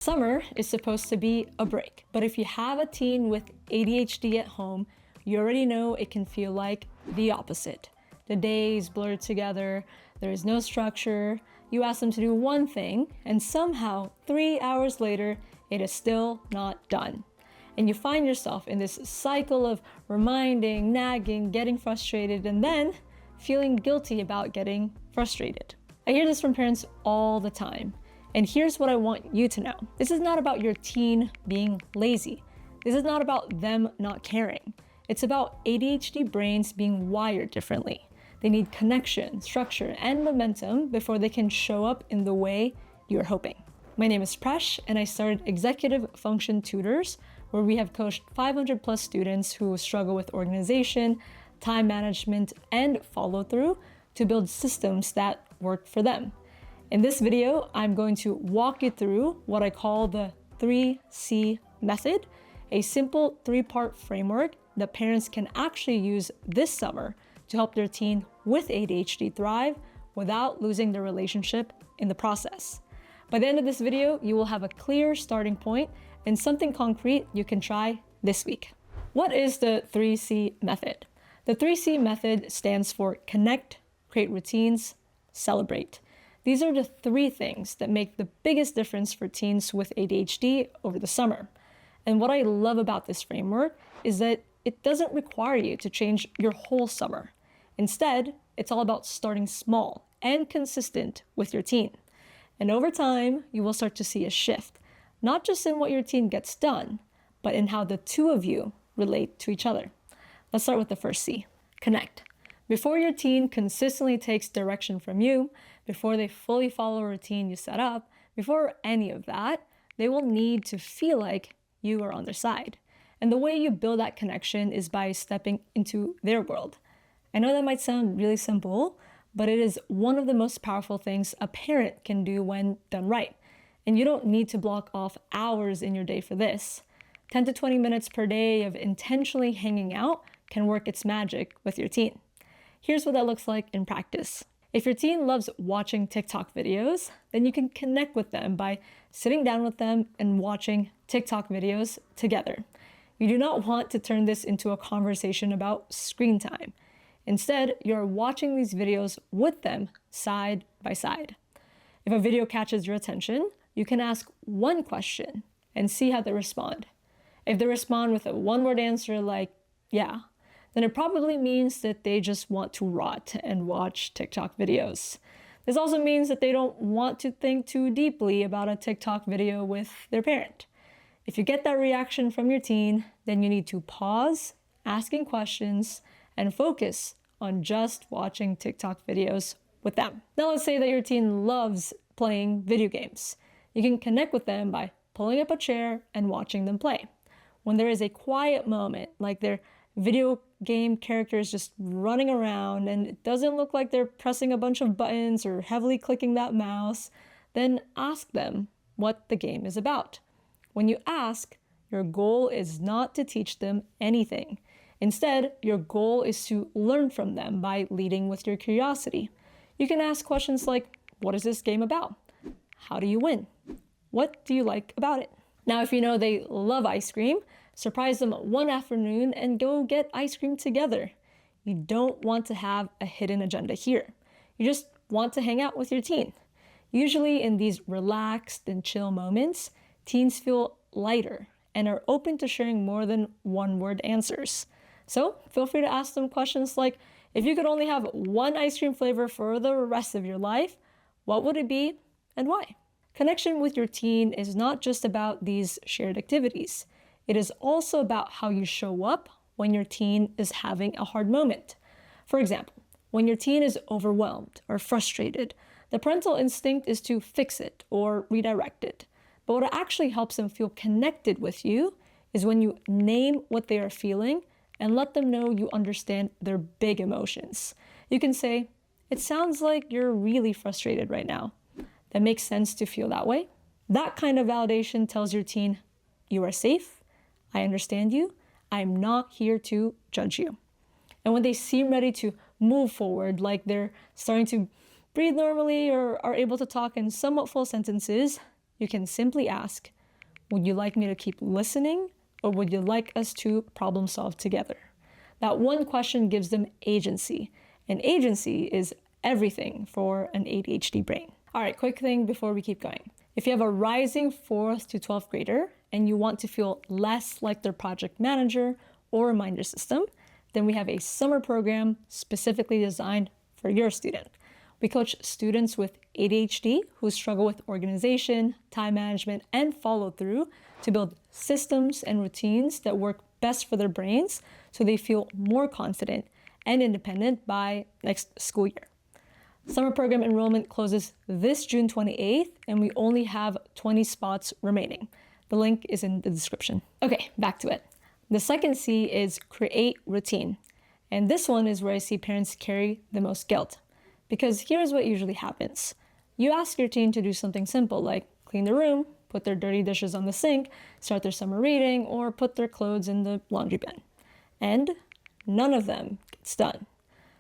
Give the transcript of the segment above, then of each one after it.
Summer is supposed to be a break, but if you have a teen with ADHD at home, you already know it can feel like the opposite. The days blur together, there is no structure, you ask them to do one thing, and somehow 3 hours later, it is still not done. And you find yourself in this cycle of reminding, nagging, getting frustrated, and then feeling guilty about getting frustrated. I hear this from parents all the time. And here's what I want you to know. This is not about your teen being lazy. This is not about them not caring. It's about ADHD brains being wired differently. They need connection, structure, and momentum before they can show up in the way you're hoping. My name is Presh, and I started Executive Function Tutors, where we have coached 500 plus students who struggle with organization, time management, and follow through to build systems that work for them. In this video, I'm going to walk you through what I call the 3C method, a simple 3-part framework that parents can actually use this summer to help their teen with ADHD thrive without losing their relationship in the process. By the end of this video, you will have a clear starting point and something concrete you can try this week. What is the 3C method? The 3C method stands for connect, create routines, celebrate. These are the 3 things that make the biggest difference for teens with ADHD over the summer. And what I love about this framework is that it doesn't require you to change your whole summer. Instead, it's all about starting small and consistent with your teen. And over time, you will start to see a shift, not just in what your teen gets done, but in how the two of you relate to each other. Let's start with the first C, connect. Before your teen consistently takes direction from you, before they fully follow a routine you set up, before any of that, they will need to feel like you are on their side. And the way you build that connection is by stepping into their world. I know that might sound really simple, but it is one of the most powerful things a parent can do when done right. And you don't need to block off hours in your day for this. 10 to 20 minutes per day of intentionally hanging out can work its magic with your teen. Here's what that looks like in practice. If your teen loves watching TikTok videos, then you can connect with them by sitting down with them and watching TikTok videos together. You do not want to turn this into a conversation about screen time. Instead, you're watching these videos with them side by side. If a video catches your attention, you can ask one question and see how they respond. If they respond with a one-word answer like, yeah, then it probably means that they just want to rot and watch TikTok videos. This also means that they don't want to think too deeply about a TikTok video with their parent. If you get that reaction from your teen, then you need to pause asking questions and focus on just watching TikTok videos with them. Now let's say that your teen loves playing video games. You can connect with them by pulling up a chair and watching them play. When there is a quiet moment, like their video game characters just running around and it doesn't look like they're pressing a bunch of buttons or heavily clicking that mouse, then ask them what the game is about. When you ask, your goal is not to teach them anything. Instead, your goal is to learn from them by leading with your curiosity. You can ask questions like, what is this game about? How do you win? What do you like about it? Now, if you know they love ice cream, surprise them one afternoon and go get ice cream together. You don't want to have a hidden agenda here. You just want to hang out with your teen. Usually in these relaxed and chill moments, teens feel lighter and are open to sharing more than one-word answers. So feel free to ask them questions like, if you could only have one ice cream flavor for the rest of your life, what would it be and why? Connection with your teen is not just about these shared activities. It is also about how you show up when your teen is having a hard moment. For example, when your teen is overwhelmed or frustrated, the parental instinct is to fix it or redirect it. But what actually helps them feel connected with you is when you name what they are feeling and let them know you understand their big emotions. You can say, it sounds like you're really frustrated right now. That makes sense to feel that way. That kind of validation tells your teen, you are safe, I understand you, I'm not here to judge you. And when they seem ready to move forward, like they're starting to breathe normally or are able to talk in somewhat full sentences, you can simply ask, would you like me to keep listening, or would you like us to problem solve together? That one question gives them agency, and agency is everything for an ADHD brain. All right, quick thing before we keep going. If you have a rising 4th to 12th grader and you want to feel less like their project manager or reminder system, then we have a summer program specifically designed for your student. We coach students with ADHD who struggle with organization, time management, and follow through to build systems and routines that work best for their brains so they feel more confident and independent by next school year. Summer program enrollment closes this June 28th, and we only have 20 spots remaining. The link is in the description. Okay, back to it. The second C is create routine. And this one is where I see parents carry the most guilt. Because here's what usually happens. You ask your teen to do something simple like clean the room, put their dirty dishes on the sink, start their summer reading, or put their clothes in the laundry bin. And none of them gets done.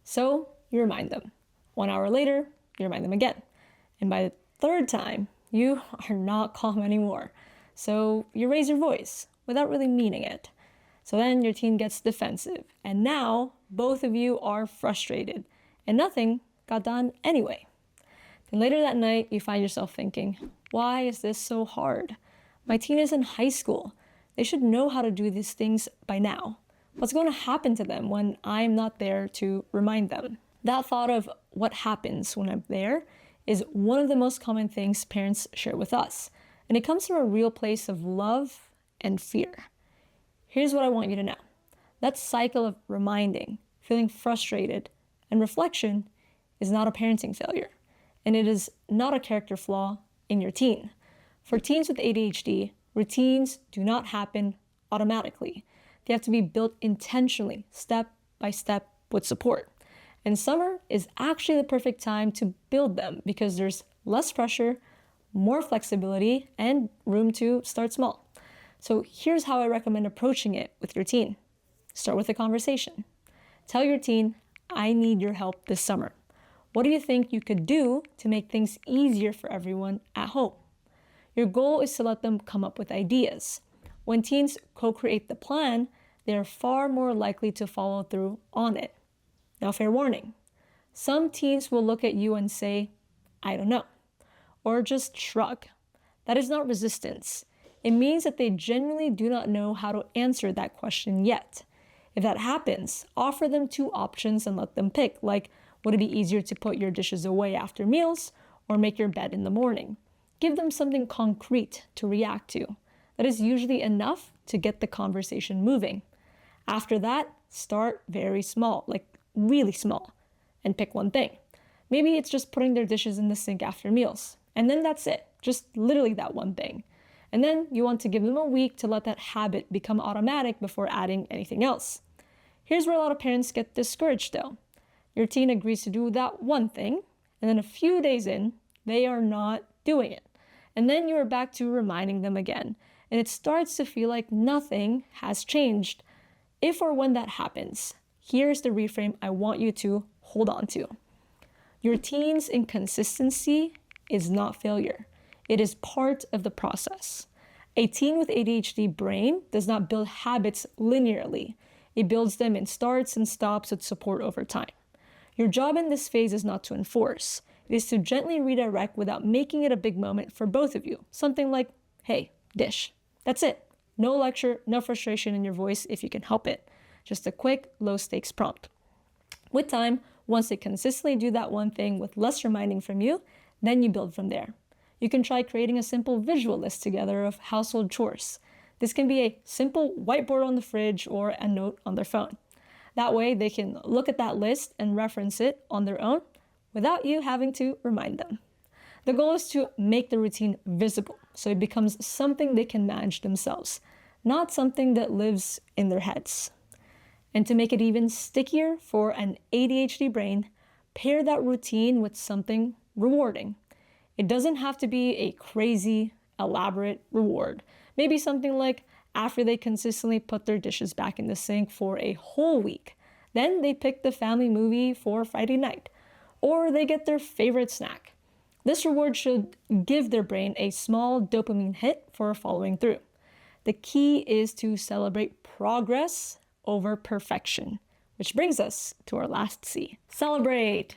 So you remind them. 1 hour later, you remind them again. And by the third time, you are not calm anymore. So you raise your voice without really meaning it. So then your teen gets defensive. And now both of you are frustrated. And nothing got done anyway. Then later that night, you find yourself thinking, why is this so hard? My teen is in high school. They should know how to do these things by now. What's going to happen to them when I'm not there to remind them? That thought of what happens when I'm there is one of the most common things parents share with us. And it comes from a real place of love and fear. Here's what I want you to know. That cycle of reminding, feeling frustrated, and reflection is not a parenting failure. And it is not a character flaw in your teen. For teens with ADHD, routines do not happen automatically. They have to be built intentionally, step by step, with support. And summer is actually the perfect time to build them because there's less pressure, more flexibility, and room to start small. So here's how I recommend approaching it with your teen. Start with a conversation. Tell your teen, I need your help this summer. What do you think you could do to make things easier for everyone at home? Your goal is to let them come up with ideas. When teens co-create the plan, they are far more likely to follow through on it. Now, fair warning, some teens will look at you and say, I don't know, or just shrug. That is not resistance. It means that they genuinely do not know how to answer that question yet. If that happens, offer them 2 options and let them pick, like, would it be easier to put your dishes away after meals or make your bed in the morning? Give them something concrete to react to. That is usually enough to get the conversation moving. After that, start very small, like really small, and pick one thing. Maybe it's just putting their dishes in the sink after meals. And then that's it, just literally that one thing. And then you want to give them a week to let that habit become automatic before adding anything else. Here's where a lot of parents get discouraged though. Your teen agrees to do that one thing, and then a few days in, they are not doing it. And then you are back to reminding them again. And it starts to feel like nothing has changed. If or when that happens, here's the reframe I want you to hold on to. Your teen's inconsistency is not failure. It is part of the process. A teen with ADHD brain does not build habits linearly. It builds them in starts and stops with support over time. Your job in this phase is not to enforce. It is to gently redirect without making it a big moment for both of you. Something like, hey, dish. That's it. No lecture, no frustration in your voice if you can help it. Just a quick, low-stakes prompt. With time, once they consistently do that one thing with less reminding from you, then you build from there. You can try creating a simple visual list together of household chores. This can be a simple whiteboard on the fridge or a note on their phone. That way they can look at that list and reference it on their own without you having to remind them. The goal is to make the routine visible so it becomes something they can manage themselves, not something that lives in their heads. And to make it even stickier for an ADHD brain, pair that routine with something rewarding. It doesn't have to be a crazy, elaborate reward. Maybe something like after they consistently put their dishes back in the sink for a whole week, then they pick the family movie for Friday night, or they get their favorite snack. This reward should give their brain a small dopamine hit for following through. The key is to celebrate progress over perfection, which brings us to our last C. Celebrate!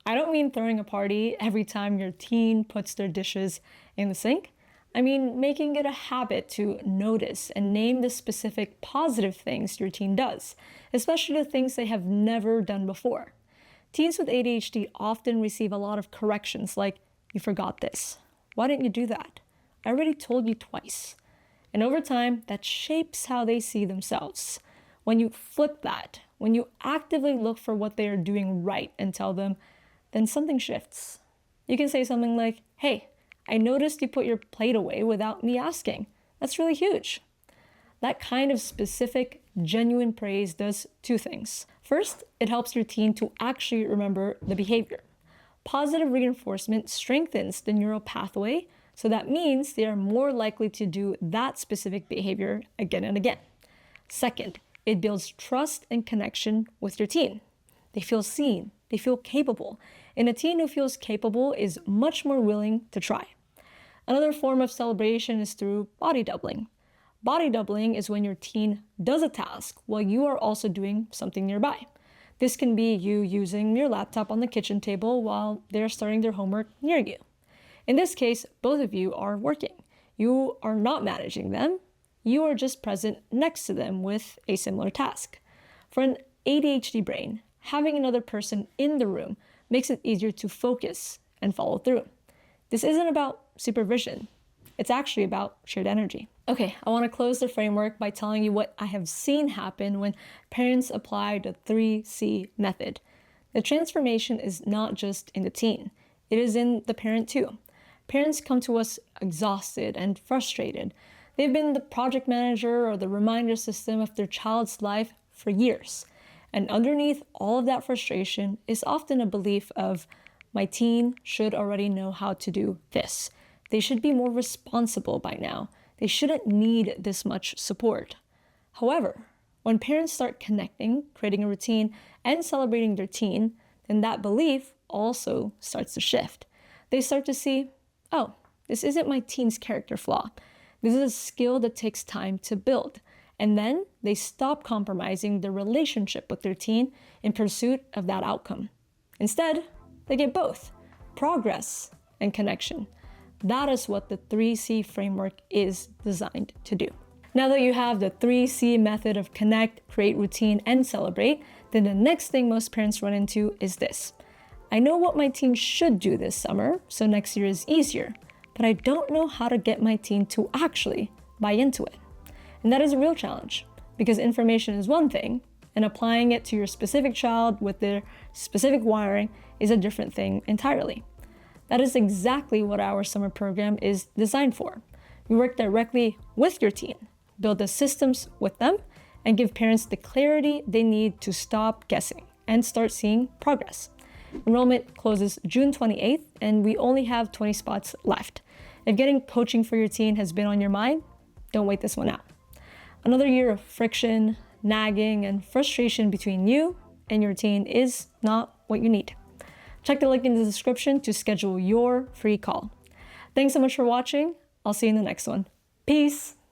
I don't mean throwing a party every time your teen puts their dishes in the sink. I mean making it a habit to notice and name the specific positive things your teen does, especially the things they have never done before. Teens with ADHD often receive a lot of corrections like, "You forgot this. Why didn't you do that? I already told you twice." And over time, that shapes how they see themselves. When you flip that, when you actively look for what they are doing right and tell them, then something shifts. You can say something like, "Hey, I noticed you put your plate away without me asking. That's really huge." That kind of specific, genuine praise does two things. First, it helps your teen to actually remember the behavior. Positive reinforcement strengthens the neural pathway, so that means they are more likely to do that specific behavior again and again. Second, it builds trust and connection with your teen. They feel seen, they feel capable, and a teen who feels capable is much more willing to try. Another form of celebration is through body doubling. Body doubling is when your teen does a task while you are also doing something nearby. This can be you using your laptop on the kitchen table while they're starting their homework near you. In this case, both of you are working. You are not managing them. You are just present next to them with a similar task. For an ADHD brain, having another person in the room makes it easier to focus and follow through. This isn't about supervision. It's actually about shared energy. Okay, I want to close the framework by telling you what I have seen happen when parents apply the 3C method. The transformation is not just in the teen. It is in the parent too. Parents come to us exhausted and frustrated. They've been the project manager or the reminder system of their child's life for years. And underneath all of that frustration is often a belief of, "My teen should already know how to do this. They should be more responsible by now. They shouldn't need this much support." However, when parents start connecting, creating a routine, and celebrating their teen, then that belief also starts to shift. They start to see, "Oh, this isn't my teen's character flaw. This is a skill that takes time to build." And then they stop compromising their relationship with their teen in pursuit of that outcome. Instead, they get both progress and connection. That is what the 3C framework is designed to do. Now that you have the 3C method of connect, create routine, and celebrate, then the next thing most parents run into is this. "I know what my teen should do this summer, so next year is easier, but I don't know how to get my teen to actually buy into it." And that is a real challenge, because information is one thing, and applying it to your specific child with their specific wiring is a different thing entirely. That is exactly what our summer program is designed for. We work directly with your teen, build the systems with them, and give parents the clarity they need to stop guessing and start seeing progress. Enrollment closes June 28th, and we only have 20 spots left. If getting coaching for your teen has been on your mind, don't wait this one out. Another year of friction, nagging, and frustration between you and your teen is not what you need. Check the link in the description to schedule your free call. Thanks so much for watching. I'll see you in the next one. Peace.